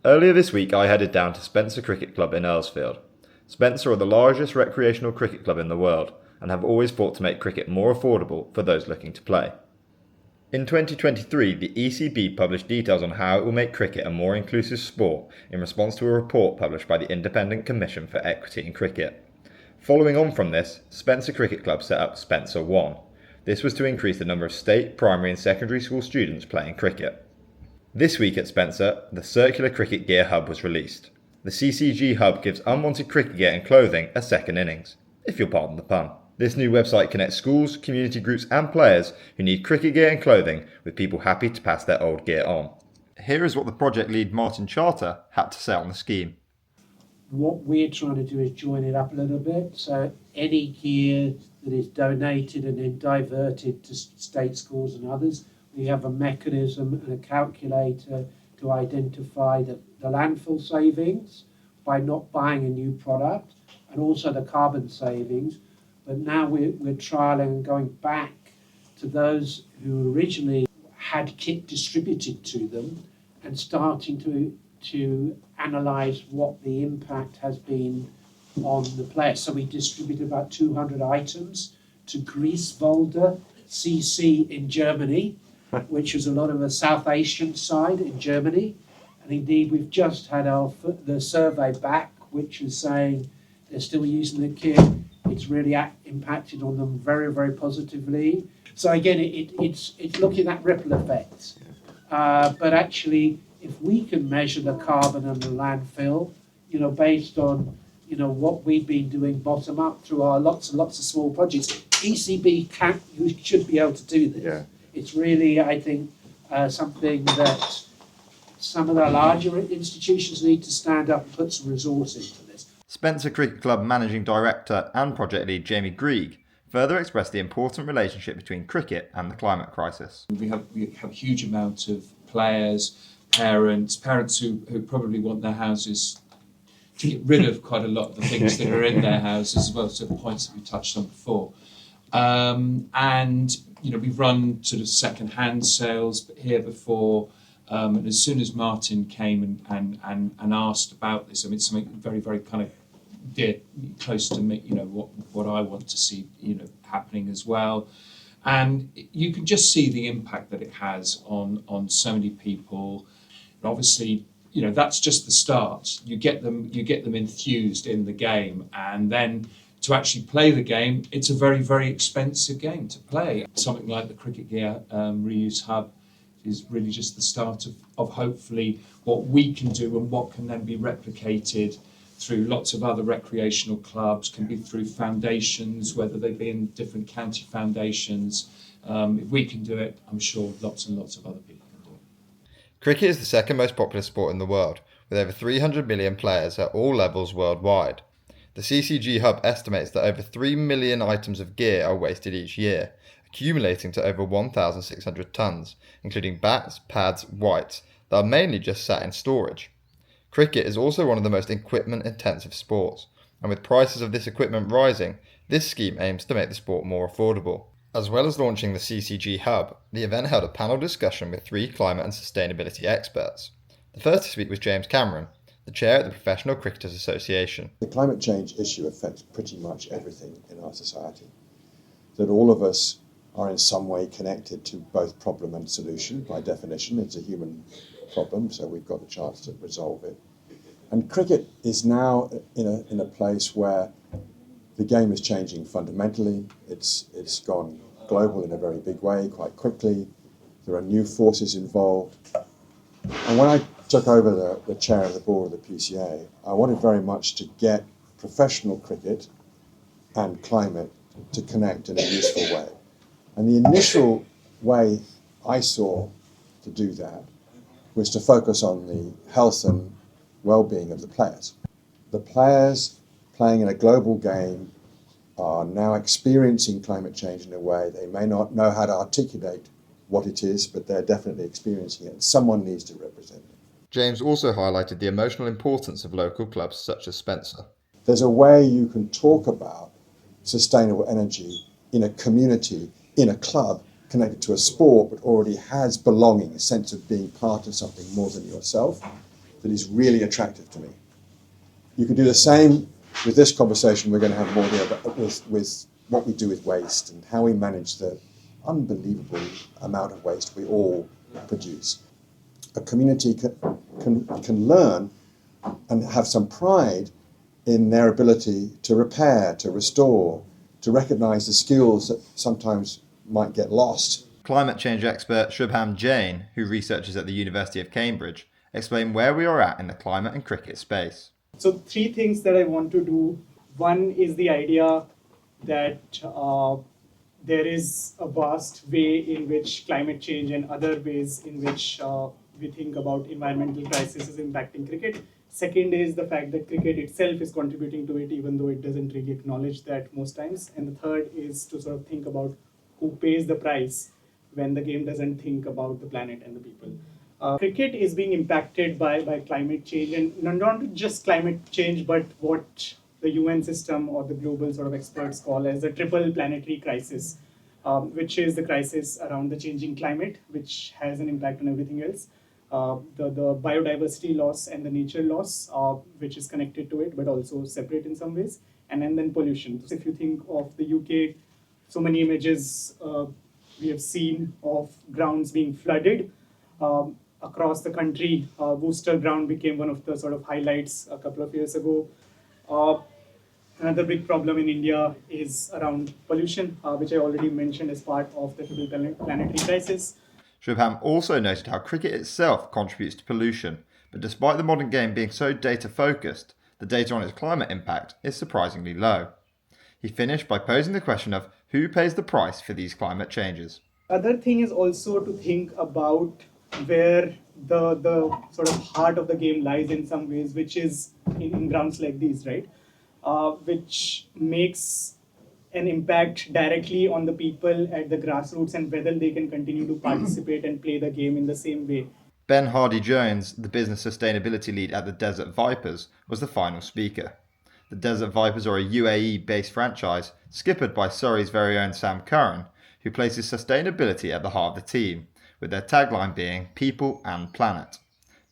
Earlier this week I headed down to Spencer Cricket Club in Earlsfield. Spencer are the largest recreational cricket club in the world and have always fought to make cricket more affordable for those looking to play. In 2023, the ECB published details on how it will make cricket a more inclusive sport in response to a report published by the Independent Commission for Equity in Cricket. Following on from this, Spencer Cricket Club set up Spencer One. This was to increase the number of state, primary and secondary school students playing cricket. This week at Spencer, the Circular Cricket Gear Hub was released. The CCG Hub gives unwanted cricket gear and clothing a second innings, if you'll pardon the pun. This new website connects schools, community groups and players who need cricket gear and clothing with people happy to pass their old gear on. Here is what the project lead Martin Charter had to say on the scheme. What we're trying to do is join it up a little bit, so any gear that is donated and then diverted to state schools and others, we have a mechanism and a calculator to identify the landfill savings by not buying a new product, and also the carbon savings. But now we're trialling and going back to those who originally had kit distributed to them and starting to analyse what the impact has been on the players. So we distributed about 200 items to Grieswalder CC in Germany, which is a lot of the South Asian side in Germany. And indeed, we've just had the survey back, which is saying they're still using the kit. It's really impacted on them very, very positively. So again, it's looking at ripple effects. But actually, if we can measure the carbon and the landfill, based on, what we've been doing bottom up through our lots and lots of small projects, ECB you should be able to do this. Yeah. It's really, I think, something that some of the larger institutions need to stand up and put some resource into this. Spencer Cricket Club Managing Director and Project Lead Jamie Grieg further expressed the important relationship between cricket and the climate crisis. We have a huge amount of players, parents who probably want their houses to get rid of quite a lot of the things that are in their houses as well, so the points that we touched on before. And we've run sort of second-hand sales here before, and as soon as Martin came and asked about this, it's something very, very kind of dear, close to me, what I want to see, happening as well. And you can just see the impact that it has on so many people. And obviously, that's just the start. You get them enthused in the game, and then to actually play the game, it's a very, very expensive game to play. Something like the Cricket Gear Reuse Hub is really just the start of hopefully what we can do and what can then be replicated through lots of other recreational clubs, can be through foundations, whether they be in different county foundations. If we can do it, I'm sure lots and lots of other people can do it. Cricket is the second most popular sport in the world, with over 300 million players at all levels worldwide. The CCG Hub estimates that over 3 million items of gear are wasted each year, accumulating to over 1,600 tonnes, including bats, pads, whites, that are mainly just sat in storage. Cricket is also one of the most equipment-intensive sports, and with prices of this equipment rising, this scheme aims to make the sport more affordable. As well as launching the CCG Hub, the event held a panel discussion with 3 climate and sustainability experts. The first to speak was James Cameron, the chair at the Professional Cricketers Association. The climate change issue affects pretty much everything in our society. That all of us are in some way connected to both problem and solution. By definition, it's a human problem, so we've got the chance to resolve it. And cricket is now in a place where the game is changing fundamentally. It's gone global in a very big way, quite quickly. There are new forces involved. And when I took over the chair of the board of the PCA, I wanted very much to get professional cricket and climate to connect in a useful way. And the initial way I saw to do that was to focus on the health and well-being of the players. The players playing in a global game are now experiencing climate change in a way they may not know how to articulate what it is, but they're definitely experiencing it, and someone needs to represent it. James also highlighted the emotional importance of local clubs such as Spencer. There's a way you can talk about sustainable energy in a community, in a club, connected to a sport, but already has belonging, a sense of being part of something more than yourself. that is really attractive to me. You can do the same with this conversation we're going to have more here, but with what we do with waste and how we manage the unbelievable amount of waste we all produce. A community can learn and have some pride in their ability to repair, to restore, to recognise the skills that sometimes might get lost. Climate change expert Shubham Jain, who researches at the University of Cambridge, explained where we are at in the climate and cricket space. So 3 things that I want to do. One is the idea that there is a vast way in which climate change and other ways in which we think about environmental crisis is impacting cricket. Second is the fact that cricket itself is contributing to it, even though it doesn't really acknowledge that most times. And the third is to sort of think about who pays the price when the game doesn't think about the planet and the people. Cricket is being impacted by climate change, and not just climate change, but what the UN system or the global sort of experts call as the triple planetary crisis, which is the crisis around the changing climate, which has an impact on everything else. The biodiversity loss and the nature loss, which is connected to it, but also separate in some ways, and then pollution. So if you think of the UK, so many images we have seen of grounds being flooded. Across the country, Worcester ground became one of the sort of highlights a couple of years ago. Another big problem in India is around pollution, which I already mentioned as part of the triple planetary crisis. Shubham also noted how cricket itself contributes to pollution, but despite the modern game being so data-focused, the data on its climate impact is surprisingly low. He finished by posing the question of who pays the price for these climate changes. Other thing is also to think about where the sort of heart of the game lies in some ways, which is in grounds like these, right? Which makes an impact directly on the people at the grassroots and whether they can continue to participate and play the game in the same way. Ben Hardy-Jones, the business sustainability lead at the Desert Vipers, was the final speaker. The Desert Vipers are a UAE-based franchise skippered by Surrey's very own Sam Curran, who places sustainability at the heart of the team, with their tagline being People and Planet.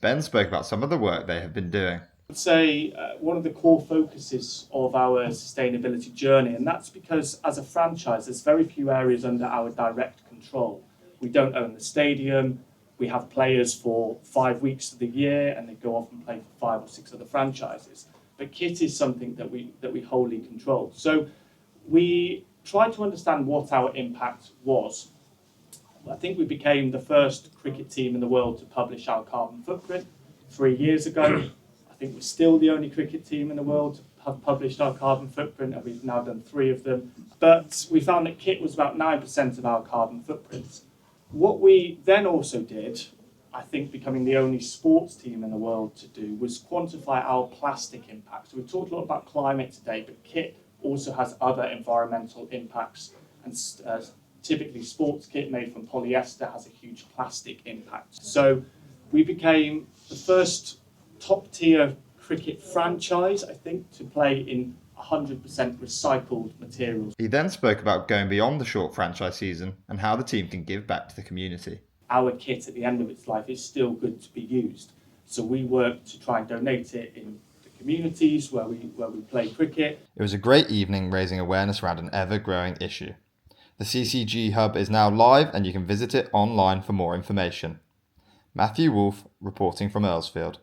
Ben spoke about some of the work they have been doing. I'd say one of the core focuses of our sustainability journey, and that's because as a franchise there's very few areas under our direct control. We don't own the stadium, we have players for 5 weeks of the year and they go off and play for 5 or 6 other franchises. But kit is something that we wholly control. So we tried to understand what our impact was. I think we became the first cricket team in the world to publish our carbon footprint 3 years ago. I think we're still the only cricket team in the world to have published our carbon footprint, and we've now done 3 of them. But we found that kit was about 9% of our carbon footprint. What we then also did, I think becoming the only sports team in the world to do, was quantify our plastic impact. So we've talked a lot about climate today, but kit also has other environmental impacts, and typically sports kit made from polyester has a huge plastic impact. So we became the first top-tier cricket franchise, I think, to play in 100% recycled materials. He then spoke about going beyond the short franchise season and how the team can give back to the community. Our kit at the end of its life is still good to be used. So we work to try and donate it in the communities where we play cricket. It was a great evening raising awareness around an ever-growing issue. The CCG Hub is now live and you can visit it online for more information. Matthew Wolfe reporting from Earlsfield.